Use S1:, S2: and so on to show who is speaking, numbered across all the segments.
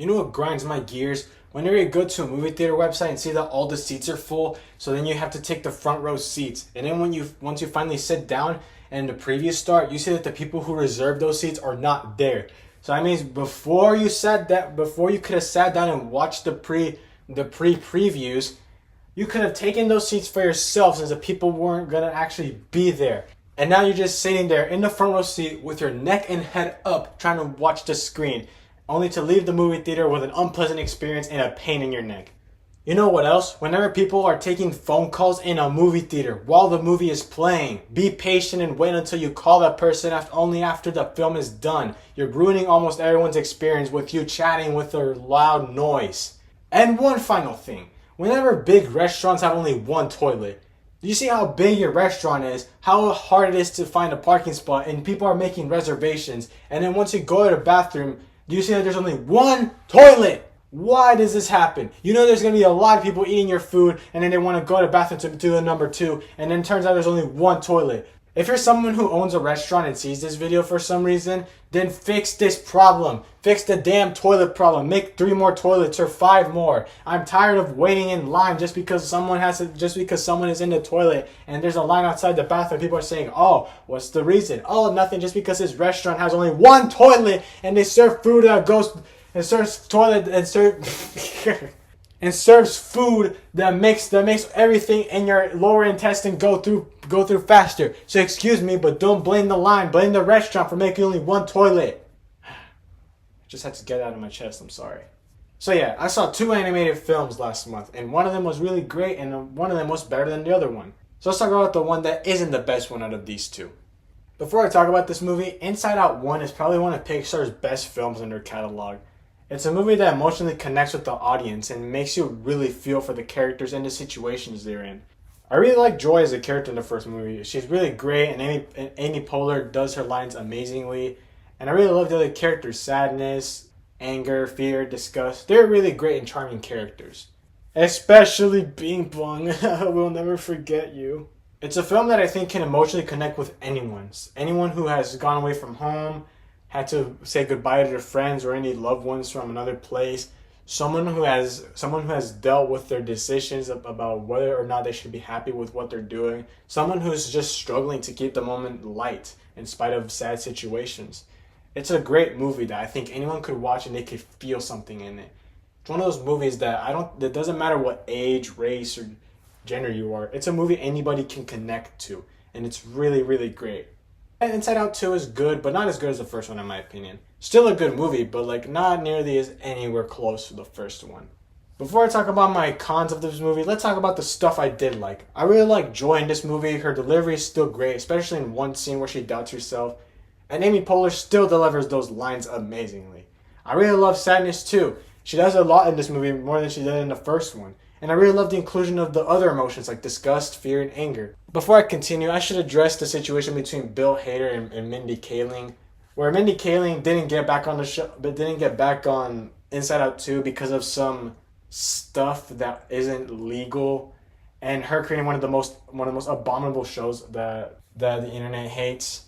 S1: You know what grinds my gears? Whenever you go to a movie theater website and see that all the seats are full, so then you have to take the front row seats. And then once you finally sit down and the previews start, you see that the people who reserved those seats are not there. So that means before you could have sat down and watched the previews, you could have taken those seats for yourself since the people weren't gonna actually be there. And now you're just sitting there in the front row seat with your neck and head up trying to watch the screen, only to leave the movie theater with an unpleasant experience and a pain in your neck. You know what else? Whenever people are taking phone calls in a movie theater while the movie is playing, be patient and wait until you call that person only after the film is done. You're ruining almost everyone's experience with you chatting with their loud noise. And one final thing. Whenever big restaurants have only one toilet, do you see how big your restaurant is, how hard it is to find a parking spot, and people are making reservations, and then once you go to the bathroom, do you see that there's only one toilet? Why does this happen? You know there's going to be a lot of people eating your food, and then they want to go to the bathroom to do the number two, and then it turns out there's only one toilet. If you're someone who owns a restaurant and sees this video for some reason, then fix this problem. Fix the damn toilet problem. Make 3 more toilets or 5 more. I'm tired of waiting in line just because someone is in the toilet and there's a line outside the bathroom. People are saying, "Oh, what's the reason?" "Oh, nothing. Just because this restaurant has only one toilet and they serve food that goes and serves toilet and and serves food that makes everything in your lower intestine go through faster. So excuse me, but don't blame the line. Blame the restaurant for making only one toilet." Just had to get it out of my chest. I'm sorry. So yeah, I saw 2 animated films last month, and one of them was really great, and one of them was better than the other one. So let's talk about the one that isn't the best one out of these 2. Before I talk about this movie, Inside Out 1 is probably one of Pixar's best films in their catalog. It's a movie that emotionally connects with the audience and makes you really feel for the characters and the situations they're in. I really like Joy as a character in the first movie. She's really great, and Amy Poehler does her lines amazingly. And I really love the other characters: sadness, anger, fear, disgust. They're really great and charming characters. Especially Bing Bong. We'll never forget you. It's a film that I think can emotionally connect with anyone. Anyone who has gone away from home, had to say goodbye to their friends or any loved ones from another place. Someone who has dealt with their decisions about whether or not they should be happy with what they're doing. Someone who's just struggling to keep the moment light in spite of sad situations. It's a great movie that I think anyone could watch and they could feel something in it. It's one of those movies that it doesn't matter what age, race, or gender you are. It's a movie anybody can connect to, and it's really, really great. Inside Out 2 is good, but not as good as the first one in my opinion. Still a good movie, but not nearly as anywhere close to the first one. Before I talk about my cons of this movie, let's talk about the stuff I did like. I really like Joy in this movie. Her delivery is still great, especially in one scene where she doubts herself. And Amy Poehler still delivers those lines amazingly. I really love Sadness too. She does a lot in this movie, more than she did in the first one. And I really love the inclusion of the other emotions like disgust, fear, and anger. Before I continue, I should address the situation between Bill Hader and Mindy Kaling, where Mindy Kaling didn't get back on the show, but didn't get back on Inside Out 2 because of some stuff that isn't legal, and her creating one of the most abominable shows that the internet hates.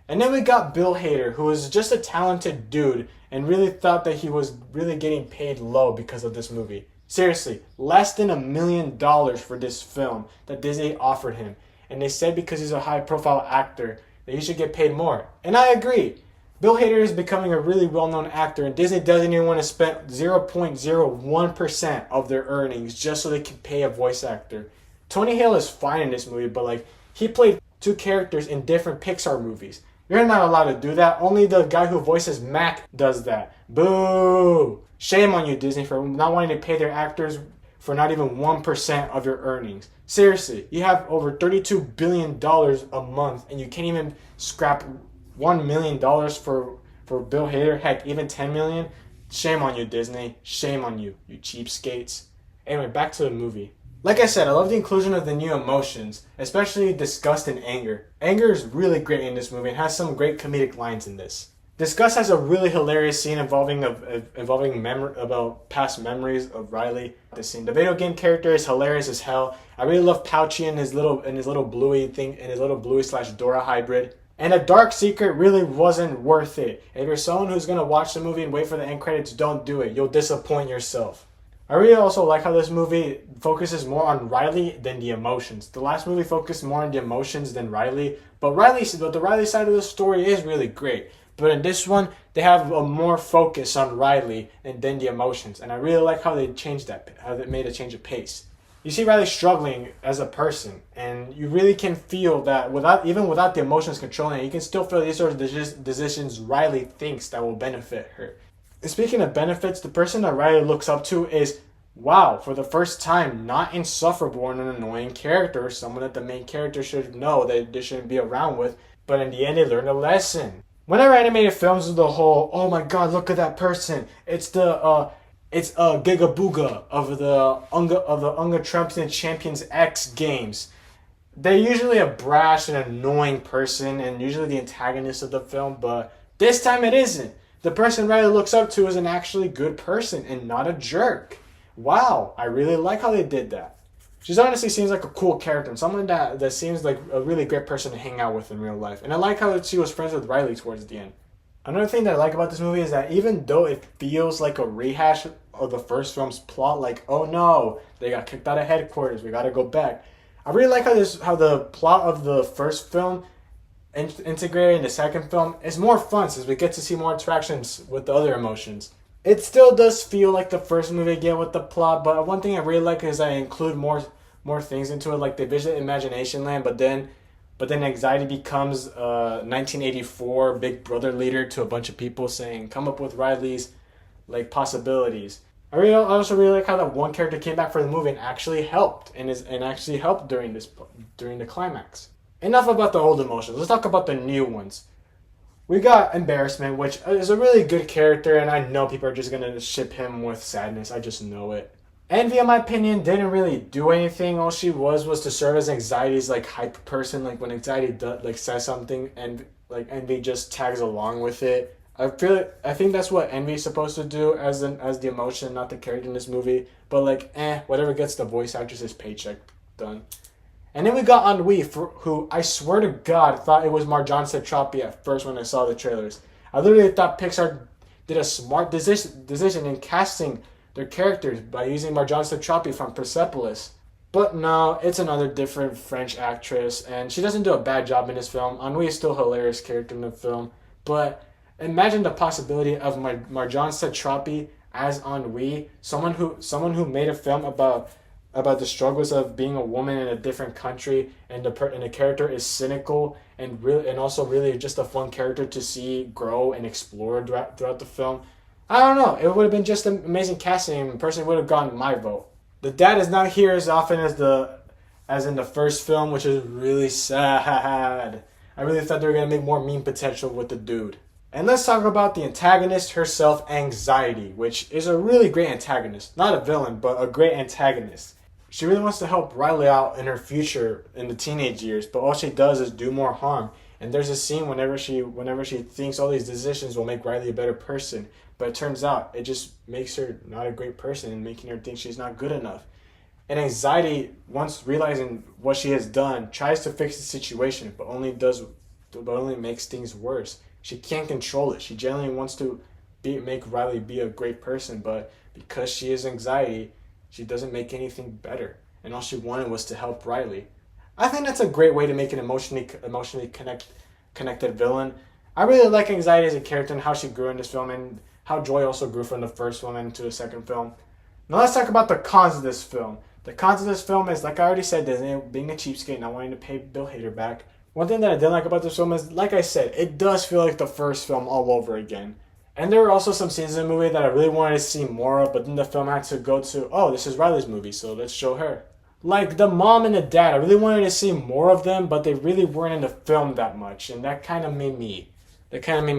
S1: And then we got Bill Hader, who was just a talented dude and really thought that he was really getting paid low because of this movie. Seriously, less than $1 million for this film that Disney offered him. And they said because he's a high-profile actor that he should get paid more. And I agree. Bill Hader is becoming a really well-known actor, and Disney doesn't even want to spend 0.01% of their earnings just so they can pay a voice actor. Tony Hale is fine in this movie, but he played 2 characters in different Pixar movies. You're not allowed to do that. Only the guy who voices Mac does that. Boo! Shame on you, Disney, for not wanting to pay their actors for not even 1% of your earnings. Seriously, you have over $32 billion a month, and you can't even scrap $1 million for Bill Hader. Heck, even $10 million. Shame on you, Disney. Shame on you, you cheapskates. Anyway, back to the movie. Like I said, I love the inclusion of the new emotions, especially disgust and anger. Anger is really great in this movie and has some great comedic lines in this. Disgust has a really hilarious scene involving about past memories of Riley. The video game character is hilarious as hell. I really love Pouchy and his little bluey thing and his little bluey / Dora hybrid. And a dark secret really wasn't worth it. If you're someone who's gonna watch the movie and wait for the end credits, don't do it. You'll disappoint yourself. I really also like how this movie focuses more on Riley than the emotions. The last movie focused more on the emotions than Riley, but the Riley side of the story is really great. But in this one, they have a more focus on Riley and then the emotions, and I really like how they changed that, how they made a change of pace. You see Riley struggling as a person, and you really can feel that without the emotions controlling it, you can still feel these sort of decisions Riley thinks that will benefit her. And speaking of benefits, the person that Riley looks up to is, wow, for the first time, not insufferable and an annoying character, someone that the main character should know that they shouldn't be around with, but in the end they learn a lesson. Whenever animated films do the whole, oh my god, look at that person, it's Giga Booga of the Unga Trumpton Champions X games. They're usually a brash and annoying person and usually the antagonist of the film, but this time it isn't. The person Riley looks up to is an actually good person and not a jerk. Wow, I really like how they did that. She honestly seems like a cool character and someone that seems like a really great person to hang out with in real life. And I like how she was friends with Riley towards the end. Another thing that I like about this movie is that even though it feels like a rehash of the first film's plot, like, oh no, they got kicked out of headquarters, we gotta go back. I really like how the plot of the first film integrated in the second film is more fun since we get to see more interactions with the other emotions. It still does feel like the first movie again with the plot, but one thing I really like is I include more things into it, like the visual imagination land, but then anxiety becomes 1984 Big Brother leader to a bunch of people saying, come up with Riley's like possibilities. I also really like how that one character came back for the movie and actually helped actually helped during the climax. Enough about the old emotions. Let's talk about the new ones. We got Embarrassment, which is a really good character, and I know people are just gonna ship him with Sadness. I just know it. Envy, in my opinion, didn't really do anything. All she was to serve as Anxiety's like hype person. Like when Anxiety says something, and like Envy just tags along with it. I think that's what Envy is supposed to do as the emotion, not the character in this movie. But like, whatever gets the voice actress's paycheck done. And then we got Ennui, who I swear to God thought it was Marjan Satrapi at first when I saw the trailers. I literally thought Pixar did a smart decision in casting their characters by using Marjan Satrapi from Persepolis. But no, it's another different French actress, and she doesn't do a bad job in this film. Ennui is still a hilarious character in the film, but imagine the possibility of Marjan Satrapi as Ennui, someone who made a film about the struggles of being a woman in a different country, and the character is cynical and also really just a fun character to see grow and explore throughout the film. I don't know. It would have been just an amazing casting and personally would have gotten my vote. The dad is not here as often as in the first film, which is really sad. I really thought they were going to make more meme potential with the dude. And let's talk about the antagonist herself, Anxiety, which is a really great antagonist. Not a villain, but a great antagonist. She really wants to help Riley out in her future in the teenage years, but all she does is do more harm. And there's a scene whenever she thinks all these decisions will make Riley a better person, but it turns out it just makes her not a great person and making her think she's not good enough. And Anxiety, once realizing what she has done, tries to fix the situation, but only makes things worse. She can't control it. She genuinely wants to make Riley be a great person, but because she is Anxiety, she doesn't make anything better. And all she wanted was to help Riley. I think that's a great way to make an emotionally connected villain. I really like Anxiety as a character and how she grew in this film and how Joy also grew from the first one into the second film. Now let's talk about the cons of this film. The cons of this film is, like I already said, Disney being a cheapskate, not wanting to pay Bill Hader back. One thing that I didn't like about this film is, like I said, it does feel like the first film all over again. And there were also some scenes in the movie that I really wanted to see more of, but then the film had to go to, oh, this is Riley's movie, so let's show her. Like the mom and the dad, I really wanted to see more of them, but they really weren't in the film that much, and that kind of made me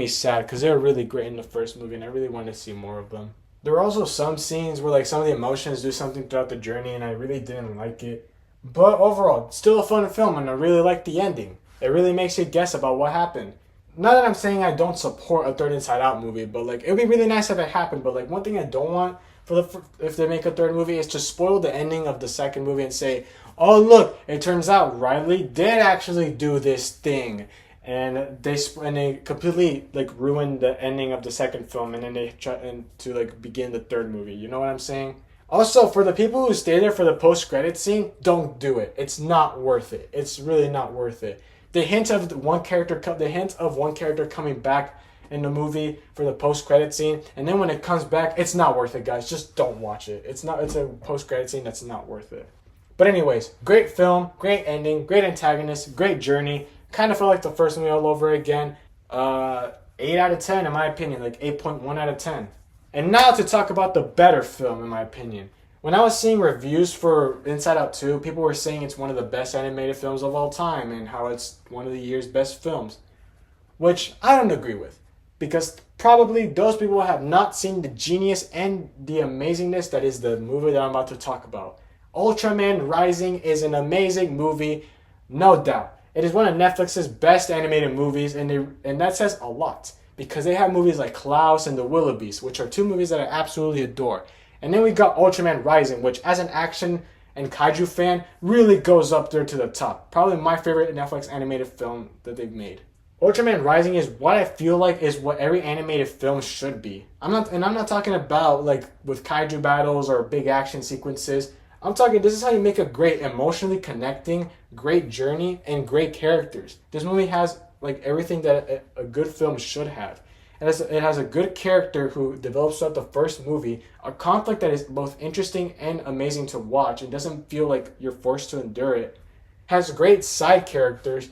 S1: sad because they were really great in the first movie, and I really wanted to see more of them. There were also some scenes where like some of the emotions do something throughout the journey, and I really didn't like it. But overall, still a fun film, and I really liked the ending. It really makes you guess about what happened. Not that I'm saying I don't support a third Inside Out movie, but like it would be really nice if it happened. But like one thing I don't want if they make a third movie is to spoil the ending of the second movie and say, oh look, it turns out Riley did actually do this thing, and they completely like ruined the ending of the second film, and then they try to like begin the third movie. You know what I'm saying? Also, for the people who stay there for the post-credit scene, don't do it. It's not worth it. It's really not worth it. The hint of one character coming back in the movie for the post-credit scene, and then when it comes back, it's not worth it, guys. Just don't watch it. It's a post-credit scene that's not worth it. But anyways, great film, great ending, great antagonist, great journey. Kind of felt like the first movie all over again. 8 out of 10 in my opinion, like 8.1 out of 10. And now to talk about the better film in my opinion. When I was seeing reviews for Inside Out 2, people were saying it's one of the best animated films of all time and how it's one of the year's best films. Which I don't agree with. Because probably those people have not seen the genius and the amazingness that is the movie that I'm about to talk about. Ultraman Rising is an amazing movie, no doubt. It is one of Netflix's best animated movies, and that says a lot. Because they have movies like Klaus and The Willoughbys, which are two movies that I absolutely adore. And then we got Ultraman Rising, which as an action and kaiju fan, really goes up there to the top. Probably my favorite Netflix animated film that they've made. Ultraman Rising is what I feel like is what every animated film should be. I'm not talking about like with kaiju battles or big action sequences. I'm talking, this is how you make a great emotionally connecting, great journey, and great characters. This movie has like everything that a good film should have. It has a good character who develops throughout the first movie, a conflict that is both interesting and amazing to watch and doesn't feel like you're forced to endure it, has great side characters,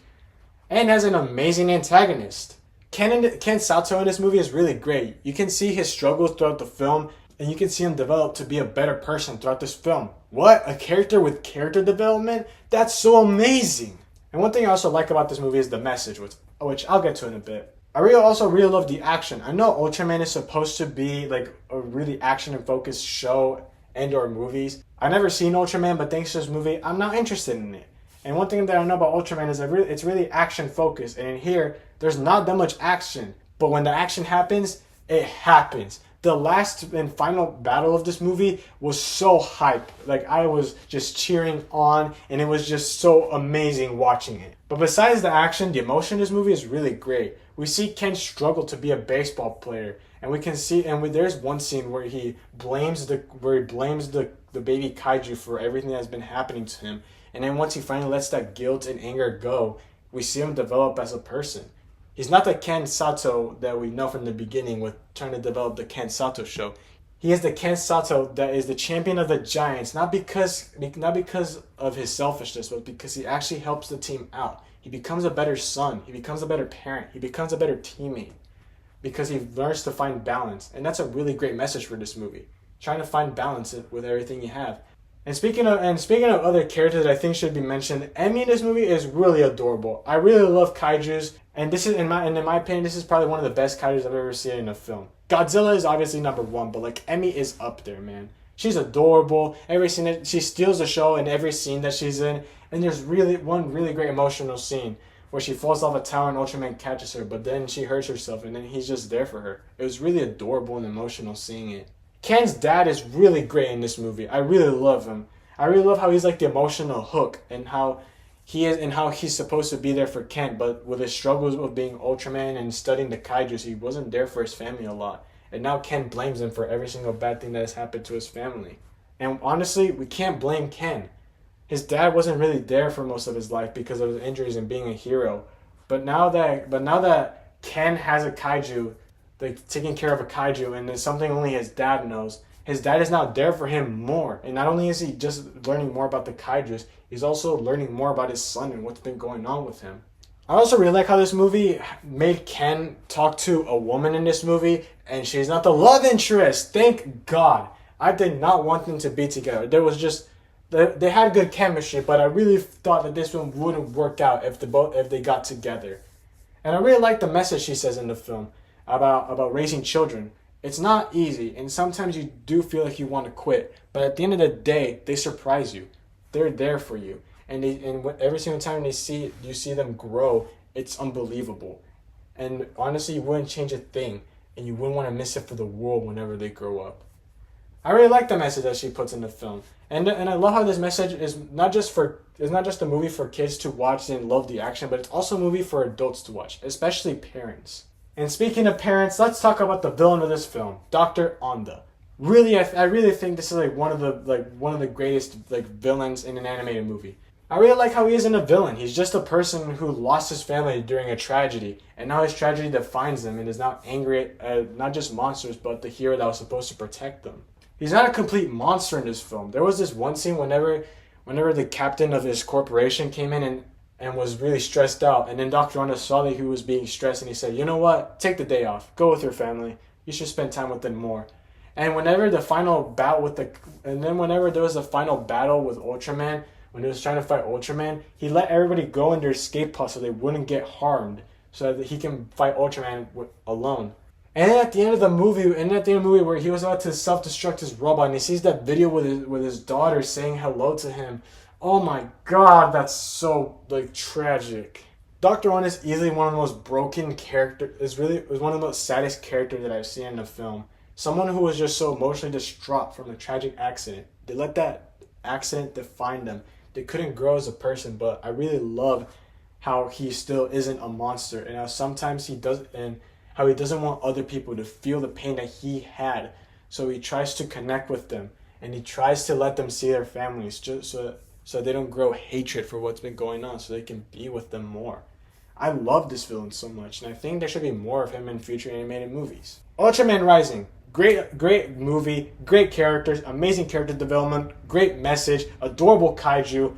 S1: and has an amazing antagonist. Ken Sato in this movie is really great. You can see his struggles throughout the film, and you can see him develop to be a better person throughout this film. What? A character with character development? That's so amazing! And one thing I also like about this movie is the message, which I'll get to in a bit. I also really love the action. I know Ultraman is supposed to be like a really action and focused show and or movies. I've never seen Ultraman, but thanks to this movie, I'm not interested in it. And one thing that I know about Ultraman is it's really action focused. And in here, there's not that much action. But when the action happens, it happens. The last and final battle of this movie was so hype. Like I was just cheering on, and it was just so amazing watching it. But besides the action, the emotion in this movie is really great. We see Ken struggle to be a baseball player, and we can see, there's one scene where he blames the baby kaiju for everything that's been happening to him. And then once he finally lets that guilt and anger go, we see him develop as a person. He's not the Ken Sato that we know from the beginning with trying to develop the Ken Sato show. He is the Ken Sato that is the champion of the Giants, not because of his selfishness, but because he actually helps the team out. He becomes a better son. He becomes a better parent. He becomes a better teammate because he learns to find balance. And that's a really great message for this movie. Trying to find balance with everything you have. And speaking of other characters that I think should be mentioned, Emmy in this movie is really adorable. I really love kaijus, and this is in my opinion, this is probably one of the best kaijus I've ever seen in a film. Godzilla is obviously number one, but like Emmy is up there, man. She's adorable. Every scene that she steals the show in every scene that she's in, and there's one really great emotional scene where she falls off a tower and Ultraman catches her, but then she hurts herself, and then he's just there for her. It was really adorable and emotional seeing it. Ken's dad is really great in this movie. I really love him. I really love how he's like the emotional hook and how he's supposed to be there for Ken, but with his struggles of being Ultraman and studying the kaijus, he wasn't there for his family a lot. And now Ken blames him for every single bad thing that has happened to his family. And honestly, we can't blame Ken. His dad wasn't really there for most of his life because of his injuries and being a hero. But now that Ken has a kaiju, like taking care of a kaiju, and it's something only his dad knows. His dad is now there for him more. And not only is he just learning more about the kaijus, he's also learning more about his son and what's been going on with him. I also really like how this movie made Ken talk to a woman in this movie, and she's not the love interest. Thank God. I did not want them to be together. They had good chemistry, but I really thought that this one wouldn't work out if they got together. And I really like the message she says in the film about raising children. It's not easy, and sometimes you do feel like you want to quit, but at the end of the day, they surprise you. They're there for you, and every single time you see them grow, it's unbelievable. And honestly, you wouldn't change a thing, and you wouldn't want to miss it for the world whenever they grow up. I really like the message that she puts in the film, and I love how this message is not just a movie for kids to watch and love the action, but it's also a movie for adults to watch, especially parents. And speaking of parents, let's talk about the villain of this film, Dr. Onda. Really, I really think this is one of the greatest villains in an animated movie. I really like how he isn't a villain. He's just a person who lost his family during a tragedy, and now his tragedy defines him and is now angry at not just monsters, but the hero that was supposed to protect them. He's not a complete monster in this film. There was this one scene whenever the captain of his corporation came in and was really stressed out, and then Dr. Onda saw that he was being stressed, and he said, "You know what? Take the day off. Go with your family. You should spend time with them more." And whenever there was a final battle with Ultraman, when he was trying to fight Ultraman, he let everybody go in their escape pod so they wouldn't get harmed, so that he can fight Ultraman alone. And then at the end of the movie, where he was about to self-destruct his robot, and he sees that video with his daughter saying hello to him. Oh my god, that's so tragic. Dr. One is easily one of the most broken characters. Is one of the most saddest characters that I've seen in a film. Someone who was just so emotionally distraught from a tragic accident. They let that accident define them. They couldn't grow as a person, but I really love how he still isn't a monster, and how sometimes how he doesn't want other people to feel the pain that he had. So he tries to connect with them, and he tries to let them see their families, just so they don't grow hatred for what's been going on, so they can be with them more. I love this villain so much, and I think there should be more of him in future animated movies. Ultraman Rising. Great movie, great characters, amazing character development, great message, adorable kaiju,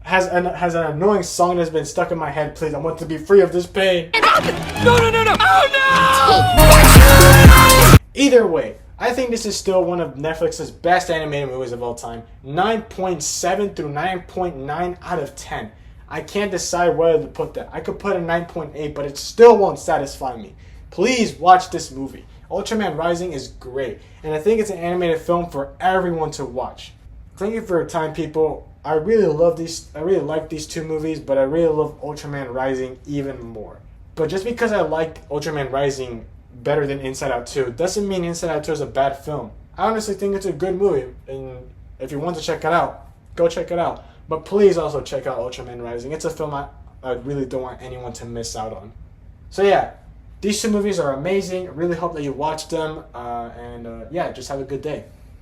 S1: has an annoying song that's been stuck in my head. Please, I want to be free of this pain. No! Oh no! Either way, I think this is still one of Netflix's best animated movies of all time. 9.7 through 9.9 out of 10. I can't decide whether to put that. I could put a 9.8, but it still won't satisfy me. Please watch this movie. Ultraman Rising is great, and I think it's an animated film for everyone to watch. Thank you for your time, people. I really like these two movies, but I really love Ultraman Rising even more. But just because I like Ultraman Rising better than Inside Out 2 doesn't mean Inside Out 2 is a bad film. I honestly think it's a good movie, and if you want to check it out, go check it out. But please also check out Ultraman Rising. It's a film I really don't want anyone to miss out on. So yeah. These two movies are amazing. I really hope that you watch them. And just have a good day.